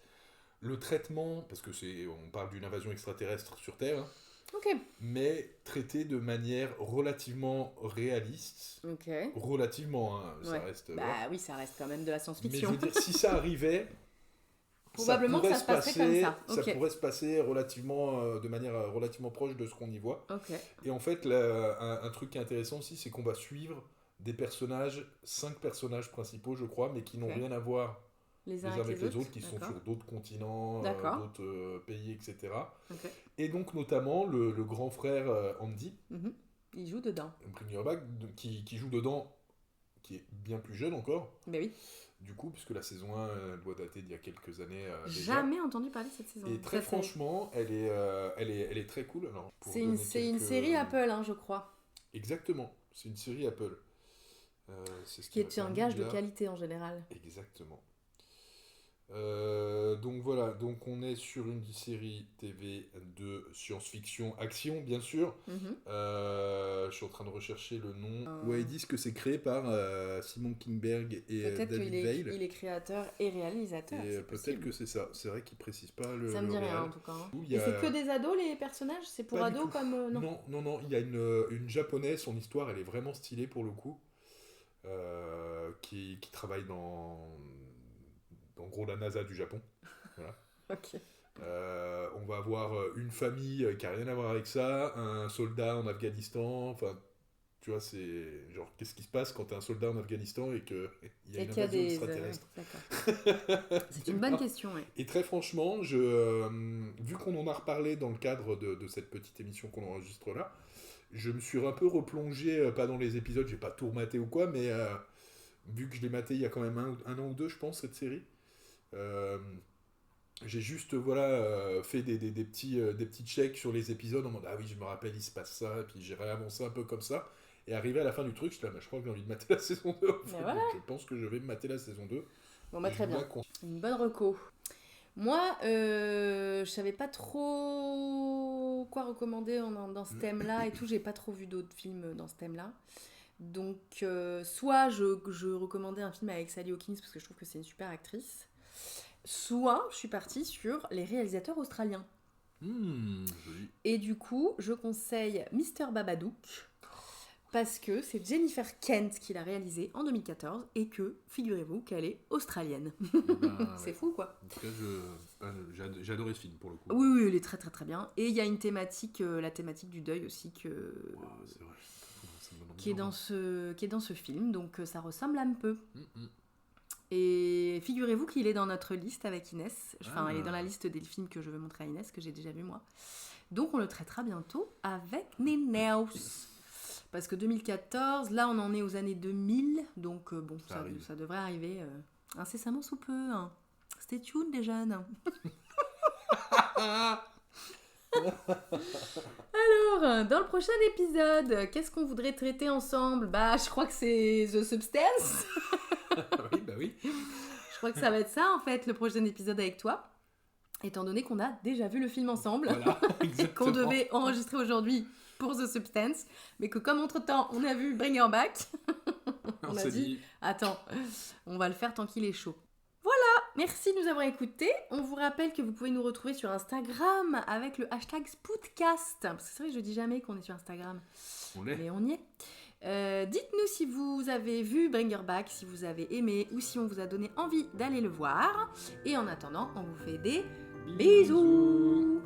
[SPEAKER 2] le traitement, parce que on parle d'une invasion extraterrestre sur Terre, hein,
[SPEAKER 1] Ok.
[SPEAKER 2] mais traité de manière relativement réaliste.
[SPEAKER 1] Ok.
[SPEAKER 2] Relativement, hein, ça
[SPEAKER 1] Ouais.
[SPEAKER 2] reste...
[SPEAKER 1] Bah
[SPEAKER 2] voilà.
[SPEAKER 1] oui, ça reste quand même de la
[SPEAKER 2] Mais je
[SPEAKER 1] science-fiction.
[SPEAKER 2] veux dire, si ça arrivait,
[SPEAKER 1] Probablement que
[SPEAKER 2] pourrait
[SPEAKER 1] ça se passerait comme ça.
[SPEAKER 2] Ça
[SPEAKER 1] Ok.
[SPEAKER 2] pourrait se passer relativement, de manière relativement proche de ce qu'on y voit.
[SPEAKER 1] Ok.
[SPEAKER 2] Et en fait, un truc qui est intéressant aussi, c'est qu'on va suivre des personnages, 5 personnages principaux, je crois, mais qui n'ont
[SPEAKER 1] Ok.
[SPEAKER 2] rien à voir
[SPEAKER 1] Les
[SPEAKER 2] les
[SPEAKER 1] uns
[SPEAKER 2] uns avec les autres, qui sont
[SPEAKER 1] D'accord.
[SPEAKER 2] sur d'autres continents,
[SPEAKER 1] D'accord.
[SPEAKER 2] d'autres pays, etc.
[SPEAKER 1] Ok.
[SPEAKER 2] Et donc, notamment, le grand frère Andy,
[SPEAKER 1] Mhm. Il joue dedans.
[SPEAKER 2] Bringerback, qui joue dedans, qui est bien plus jeune encore,
[SPEAKER 1] Bah oui.
[SPEAKER 2] du coup, puisque la saison 1 doit dater d'il y a quelques années déjà.
[SPEAKER 1] Jamais entendu parler de cette saison.
[SPEAKER 2] Et très
[SPEAKER 1] Cette série.
[SPEAKER 2] franchement, elle est très cool. Alors, pour
[SPEAKER 1] C'est une
[SPEAKER 2] donner quelques-
[SPEAKER 1] série Apple, hein, je crois.
[SPEAKER 2] Exactement, c'est une série Apple. C'est ce
[SPEAKER 1] Qui
[SPEAKER 2] m'a
[SPEAKER 1] est un
[SPEAKER 2] permis,
[SPEAKER 1] gage de
[SPEAKER 2] là.
[SPEAKER 1] qualité en général.
[SPEAKER 2] Exactement. Donc voilà, donc on est sur une série TV de science-fiction action, bien sûr.
[SPEAKER 1] Mhm.
[SPEAKER 2] Je suis en train de rechercher le nom. Ouais, ils disent que c'est créé par Simon Kinberg et
[SPEAKER 1] Peut-être
[SPEAKER 2] David
[SPEAKER 1] qu'il est,
[SPEAKER 2] Veil.
[SPEAKER 1] il est créateur et réalisateur.
[SPEAKER 2] Et
[SPEAKER 1] c'est
[SPEAKER 2] peut-être
[SPEAKER 1] possible.
[SPEAKER 2] que c'est ça. C'est vrai qu'ils précisent pas
[SPEAKER 1] Ça me
[SPEAKER 2] le
[SPEAKER 1] dit rien
[SPEAKER 2] réel.
[SPEAKER 1] en tout cas. hein.
[SPEAKER 2] Il y
[SPEAKER 1] Et
[SPEAKER 2] a-
[SPEAKER 1] c'est que des ados les personnages ? C'est pour
[SPEAKER 2] Pas du
[SPEAKER 1] ados
[SPEAKER 2] tout.
[SPEAKER 1] comme. Non.
[SPEAKER 2] Non, il y a une japonaise, son histoire, elle est vraiment stylée pour le coup, qui travaille dans, en gros, la NASA du Japon. Voilà.
[SPEAKER 1] Ok.
[SPEAKER 2] On va avoir une famille qui a rien à voir avec ça, un soldat en Afghanistan, enfin, tu vois, c'est genre, qu'est-ce qui se passe quand t'es un soldat en Afghanistan et qu'il y a
[SPEAKER 1] Et
[SPEAKER 2] une
[SPEAKER 1] qu'il y a
[SPEAKER 2] invasion
[SPEAKER 1] des.
[SPEAKER 2] extraterrestre.
[SPEAKER 1] D'accord. C'est une bonne question, oui.
[SPEAKER 2] Et très franchement, vu qu'on en a reparlé dans le cadre de cette petite émission qu'on enregistre là, je me suis un peu replongé, pas dans les épisodes, j'ai pas tout rematé ou quoi, mais vu que je l'ai maté il y a quand même un an ou deux, je pense, cette série, j'ai juste fait des petits checks sur les épisodes en mode ah oui, je me rappelle, il se passe ça, et puis j'ai réavancé un peu comme ça. Et arrivé à la fin du truc, je suis là, je crois que j'ai envie de mater la saison 2. En fait.
[SPEAKER 1] voilà.
[SPEAKER 2] Donc, je pense que je vais me mater la saison 2.
[SPEAKER 1] Bon, bah,
[SPEAKER 2] Et
[SPEAKER 1] très
[SPEAKER 2] je vous
[SPEAKER 1] bien.
[SPEAKER 2] la conseille.
[SPEAKER 1] Une bonne reco. Moi, je savais pas trop quoi recommander dans ce thème-là et tout. J'ai pas trop vu d'autres films dans ce thème-là. Donc, soit je recommandais un film avec Sally Hawkins parce que je trouve que c'est une super actrice. Soit je suis partie sur les réalisateurs australiens.
[SPEAKER 2] Joli.
[SPEAKER 1] Et du coup, je conseille Mr. Babadook parce que c'est Jennifer Kent qui l'a réalisé en 2014 et que, figurez-vous, qu'elle est australienne. C'est
[SPEAKER 2] Ouais.
[SPEAKER 1] fou, quoi.
[SPEAKER 2] En tout cas, j'ai adoré ce film pour le coup.
[SPEAKER 1] Oui, oui, elle est très très très bien. Et il y a une thématique, la thématique du deuil aussi,
[SPEAKER 2] Wow, c'est vrai. Ça me donne envie
[SPEAKER 1] qui est
[SPEAKER 2] de
[SPEAKER 1] dans
[SPEAKER 2] revoir.
[SPEAKER 1] ce film, donc ça ressemble un peu.
[SPEAKER 2] Mm.
[SPEAKER 1] Et figurez-vous qu'il est dans notre liste avec Inès. Enfin,
[SPEAKER 2] Ah.
[SPEAKER 1] il est dans la liste des films que je veux montrer à Inès, que j'ai déjà vu moi. Donc on le traitera bientôt avec Nénéos. Parce que 2014, là on en est aux années 2000, donc bon,
[SPEAKER 2] Ça arrive.
[SPEAKER 1] ça devrait arriver incessamment sous peu. Hein. Stay tuned les jeunes. Alors, dans le prochain épisode, qu'est-ce qu'on voudrait traiter ensemble ? Bah, je crois que c'est The Substance.
[SPEAKER 2] Oui, bah oui.
[SPEAKER 1] Je crois que ça va être ça, en fait, le prochain épisode avec toi. Étant donné qu'on a déjà vu le film ensemble,
[SPEAKER 2] Voilà,
[SPEAKER 1] et
[SPEAKER 2] exactement.
[SPEAKER 1] qu'on devait enregistrer aujourd'hui pour The Substance, mais que comme entre-temps, on a vu Bring Her Back, on a
[SPEAKER 2] s'est
[SPEAKER 1] dit, attends, on va le faire tant qu'il est chaud. Voilà, merci de nous avoir écoutés. On vous rappelle que vous pouvez nous retrouver sur Instagram avec le hashtag Spoutcast. Parce que c'est vrai que je dis jamais qu'on est sur Instagram,
[SPEAKER 2] On l'est.
[SPEAKER 1] mais on y est. Dites-nous si vous avez vu Bring Her Back, si vous avez aimé ou si on vous a donné envie d'aller le voir. Et en attendant, on vous fait des bisous.